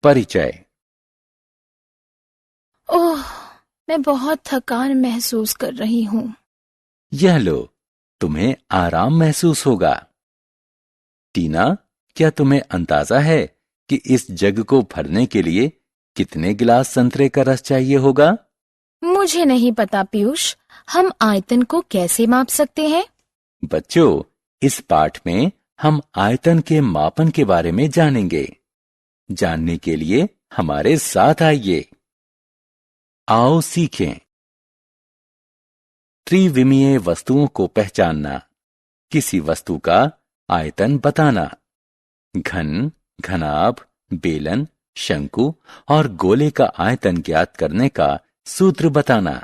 परिचय। ओह, मैं बहुत थकान महसूस कर रही हूँ। यह लो, तुम्हें आराम महसूस होगा। टीना, क्या तुम्हें अंदाजा है कि इस जग को भरने के लिए कितने गिलास संतरे का रस चाहिए होगा? मुझे नहीं पता पीयूष, हम आयतन को कैसे माप सकते हैं? बच्चों, इस पाठ में हम आयतन के मापन के बारे में जानेंगे। जानने के लिए हमारे साथ आइए। आओ सीखें। त्रिविमीय वस्तुओं को पहचानना, किसी वस्तु का आयतन बताना, घन, घनाभ, बेलन, शंकु और गोले का आयतन ज्ञात करने का सूत्र बताना।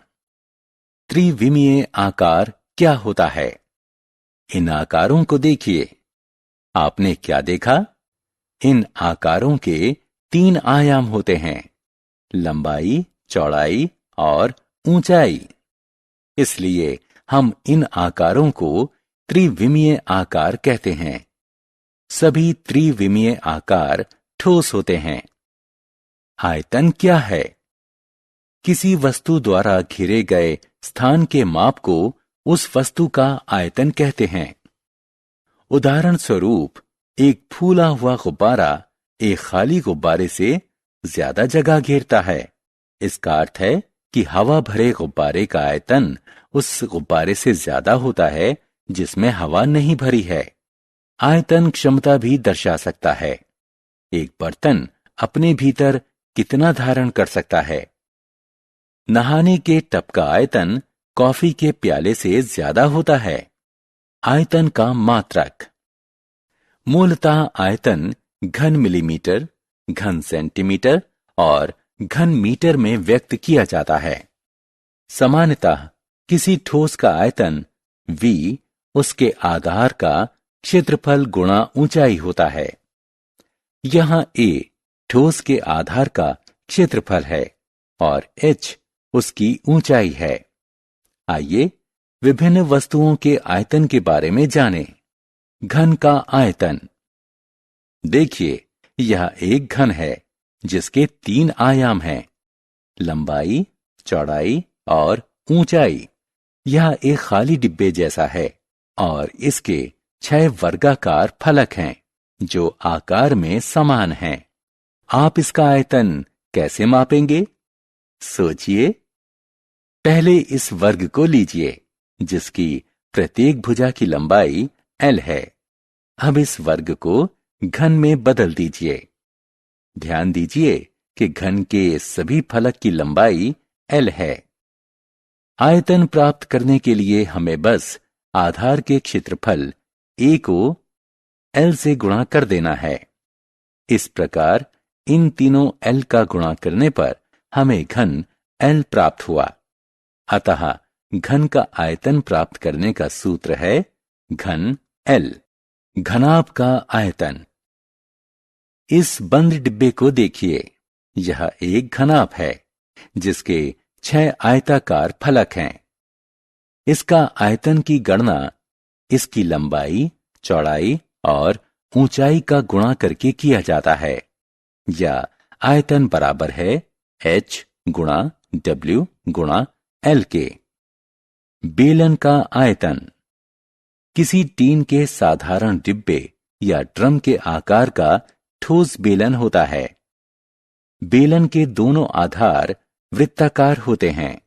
त्रिविमीय आकार क्या होता है? इन आकारों को देखिए। आपने क्या देखा? इन आकारों के 3 आयाम होते हैं, लंबाई, चौड़ाई और ऊंचाई। इसलिए हम इन आकारों को त्रिविमीय आकार कहते हैं। सभी त्रिविमीय आकार ठोस होते हैं। आयतन क्या है? किसी वस्तु द्वारा घेरे गए स्थान के माप को उस वस्तु का आयतन कहते हैं। उदाहरण स्वरूप, एक फूला हुआ गुब्बारा एक खाली गुब्बारे से ज्यादा जगह घेरता है। इसका अर्थ है कि हवा भरे गुब्बारे का आयतन उस गुब्बारे से ज्यादा होता है जिसमें हवा नहीं भरी है। आयतन क्षमता भी दर्शा सकता है। एक बर्तन अपने भीतर कितना धारण कर सकता है? नहाने के टब का आयतन कॉफी के प्याले से ज्यादा होता है। आयतन का मात्रक। मूलतः आयतन घन मिलीमीटर, घन सेंटीमीटर और घन मीटर में व्यक्त किया जाता है। सामान्यतः किसी ठोस का आयतन V उसके आधार का क्षेत्रफल गुणा ऊंचाई होता है। यहां A ठोस के आधार का क्षेत्रफल है और h उसकी ऊंचाई है। आइए विभिन्न वस्तुओं के आयतन के बारे में जानें। घन का आयतन। देखिए, यह एक घन है जिसके 3 आयाम हैं, लंबाई, चौड़ाई और ऊंचाई। यह एक खाली डिब्बे जैसा है और इसके 6 वर्गाकार फलक हैं जो आकार में समान हैं। आप इसका आयतन कैसे मापेंगे? सोचिए। पहले इस वर्ग को लीजिए जिसकी प्रत्येक भुजा की लंबाई L है। अब इस वर्ग को घन में बदल दीजिए। ध्यान दीजिए कि घन के सभी फलक की लंबाई L है। आयतन प्राप्त करने के लिए हमें बस आधार के क्षेत्रफल A को L से गुणा कर देना है। इस प्रकार इन तीनों L का गुणा करने पर हमें घन L प्राप्त हुआ। अतः घन का आयतन प्राप्त करने का सूत्र है घन L। घनाभ का आयतन। इस बंद डिब्बे को देखिए। यह एक घनाभ है जिसके 6 आयताकार फलक हैं। इसका आयतन की गणना इसकी लंबाई, चौड़ाई और ऊंचाई का गुणा करके किया जाता है। या आयतन बराबर है h गुणा w गुणा l के। बेलन का आयतन। किसी टीन के साधारण डिब्बे या ड्रम के आकार का ठोस बेलन होता है। बेलन के दोनों आधार वृत्ताकार होते हैं।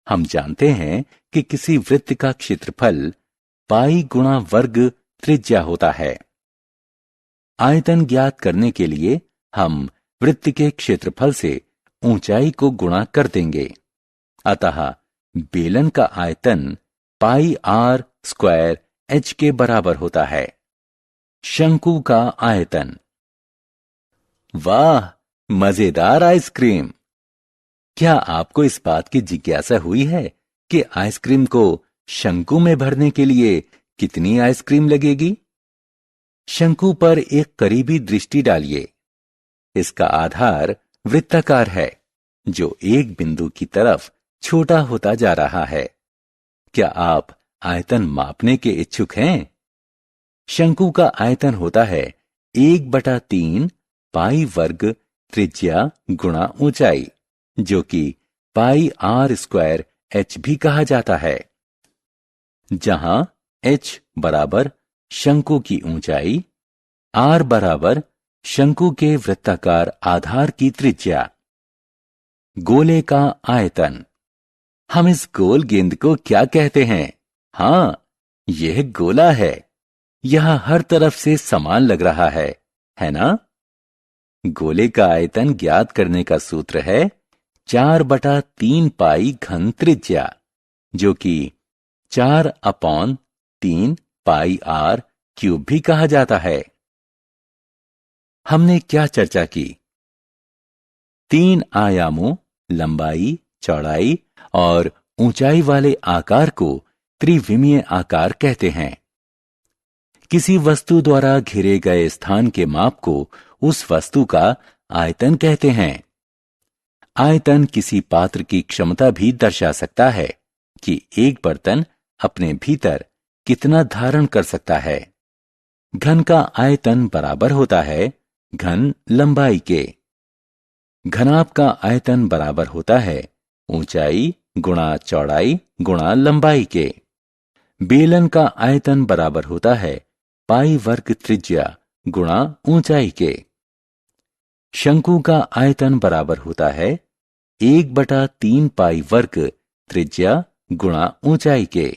हम जानते हैं कि किसी वृत्त का क्षेत्रफल पाई गुणा वर्ग त्रिज्या होता है। आयतन ज्ञात करने के लिए हम वृत्त के क्षेत्रफल से ऊंचाई को गुणा कर देंगे। अतः बेलन का आयतन पाई r स्क्वायर h के बराबर होता है। शंकु का आयतन। वाह, मजेदार आइसक्रीम! क्या आपको इस बात की जिज्ञासा हुई है कि आइसक्रीम को शंकु में भरने के लिए कितनी आइसक्रीम लगेगी? शंकु पर एक करीबी दृष्टि डालिए। इसका आधार वृत्ताकार है जो एक बिंदु की तरफ छोटा होता जा रहा है। क्या आप आयतन मापने के इच्छुक हैं? शंकु का आयतन होता है 1/3 पाई वर्ग त्रिज्या गुणा ऊंचाई, जो कि पाई आर स्क्वायर h भी कहा जाता है, जहां h बराबर शंकु की ऊंचाई, r बराबर शंकु के वृत्ताकार आधार की त्रिज्या। गोले का आयतन। हम इस गोल गेंद को क्या कहते हैं? हाँ, यह गोला है। यह हर तरफ से समान लग रहा है ना? गोले का आयतन ज्ञात करने का सूत्र है 4/3 पाई घन त्रिज्या, जो कि 4/3 पाई r क्यूब भी कहा जाता है। हमने क्या चर्चा की? 3 आयामों, लंबाई, चौड़ाई और ऊंचाई वाले आकार को त्रिविमीय आकार कहते हैं। किसी वस्तु द्वारा घिरे गए स्थान के माप को उस वस्तु का आयतन कहते हैं। आयतन किसी पात्र की क्षमता भी दर्शा सकता है कि एक बर्तन अपने भीतर कितना धारण कर सकता है। घन का आयतन बराबर होता है घन लंबाई के। घनाभ का आयतन बराबर होता है ऊंचाई गुणा चौड़ाई गुणा लंबाई के। बेलन का आयतन बराबर होता है पाई वर्ग त्रिज्या गुणा ऊंचाई के। शंकु का आयतन बराबर होता है 1/3 पाई वर्ग त्रिज्या गुणा ऊंचाई के।